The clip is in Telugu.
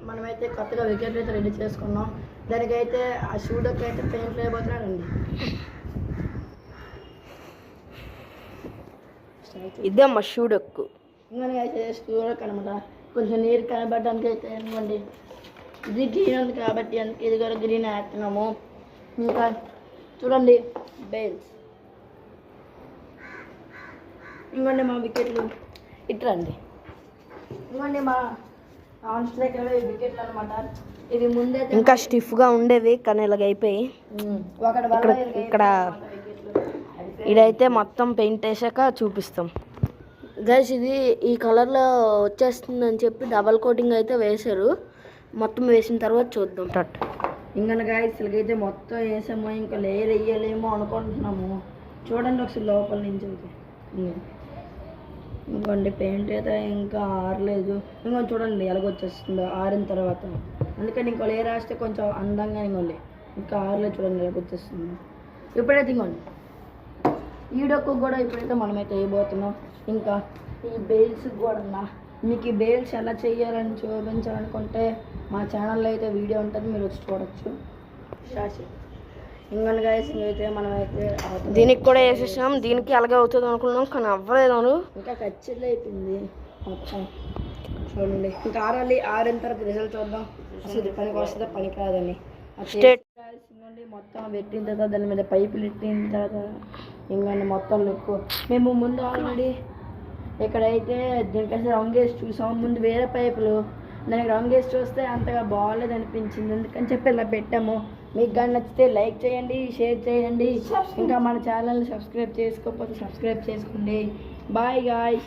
మనమైతే కొత్తగా వికెట్లు అయితే రెడీ చేసుకున్నాం. దానికైతే ఆ షూడోకి అయితే పెయింట్ వేయబోతున్నాడండి. ఇదమ్మా షూడొక్కు. ఇంకా అయితే షూడోక్ అనమాట. కొంచెం నీరు కనబడడానికి అయితే ఇవ్వండి. ఇది గ్రీన్ ఉంది కాబట్టి అందుకే ఇది కూడా గ్రీన్ వేస్తున్నాము. ఇంకా చూడండి బేల్స్. ఇంకోండి మా వికెట్లు ఇట్రండి. ఇంకోండి మా ఆన్ స్ట్రైకర్ వికెట్లు అనమాట. ఇది ముందే ఇంకా స్టిఫ్గా ఉండేవి కానీ ఇలాగ అయిపోయి ఇక్కడ ఇదైతే మొత్తం పెయింట్ వేసాక చూపిస్తాం గైస్. ఇది ఈ కలర్లో వచ్చేస్తుందని చెప్పి డబల్ కోటింగ్ అయితే వేశారు. మొత్తం వేసిన తర్వాత చూద్దాం. ఇంకా గైస్ ఇలాగైతే మొత్తం వేసాము. ఇంకా లేయర్ వేయలేమో అనుకుంటున్నాము. చూడండి ఒకసారి లోపల నుంచి అయితే. ఇంకోండి పెయింట్ అయితే ఇంకా ఆరలేదు. ఇంకొంచెం చూడండి ఎలాగొచ్చేస్తుందో ఆరిన తర్వాత. అందుకని ఇంకో లేయర్ వేస్తే కొంచెం అందంగా ఇంకోండి ఇంకా ఆరలేదు. చూడండి ఎలాగొచ్చేస్తుంది. ఇప్పుడైతే ఇంకోండి ఈడొక్కు కూడా ఇప్పుడైతే మనమైతే వేయబోతున్నాం. ఇంకా ఈ బేల్స్ కూడా మీకు ఈ బేల్స్ ఎలా చేయాలని చూపించాలనుకుంటే మా ఛానల్లో అయితే వీడియో ఉంటుంది, మీరు వచ్చి చూడొచ్చు. ఇంకొన్ని గైస్ అయితే మనమైతే దీనికి కూడా వేసేసాం. దీనికి అలాగే అవుతుంది అనుకున్నాం కానీ అవ్వలేదు. ఇంకా ఖచ్చితంగా అయిపోయింది మొత్తం. చూడండి ఇంకా ఆరాలి. ఆరిన తర్వాత రిజల్ట్ చూద్దాం అసలు పనికి వస్తుందా పనికి రాదని. ఇంకోండి మొత్తం పెట్టిన తర్వాత దాని మీద పైపులు పెట్టిన తర్వాత ఇంకొండి మొత్తం లుక్. మేము ముందు ఆల్రెడీ ఇక్కడైతే దీనికైతే రంగు వేసి చూసాం. ముందు వేరే పైపులు దానికి రంగు వేసి చూస్తే అంతగా బాగాలేదు అనిపించింది. అందుకని చెప్పి ఇలా పెట్టాము. మీకు కానీ నచ్చితే లైక్ చేయండి, షేర్ చేయండి. ఇంకా మన ఛానల్ని సబ్స్క్రైబ్ చేసుకోకపోతే సబ్స్క్రైబ్ చేసుకోండి. Bye guys.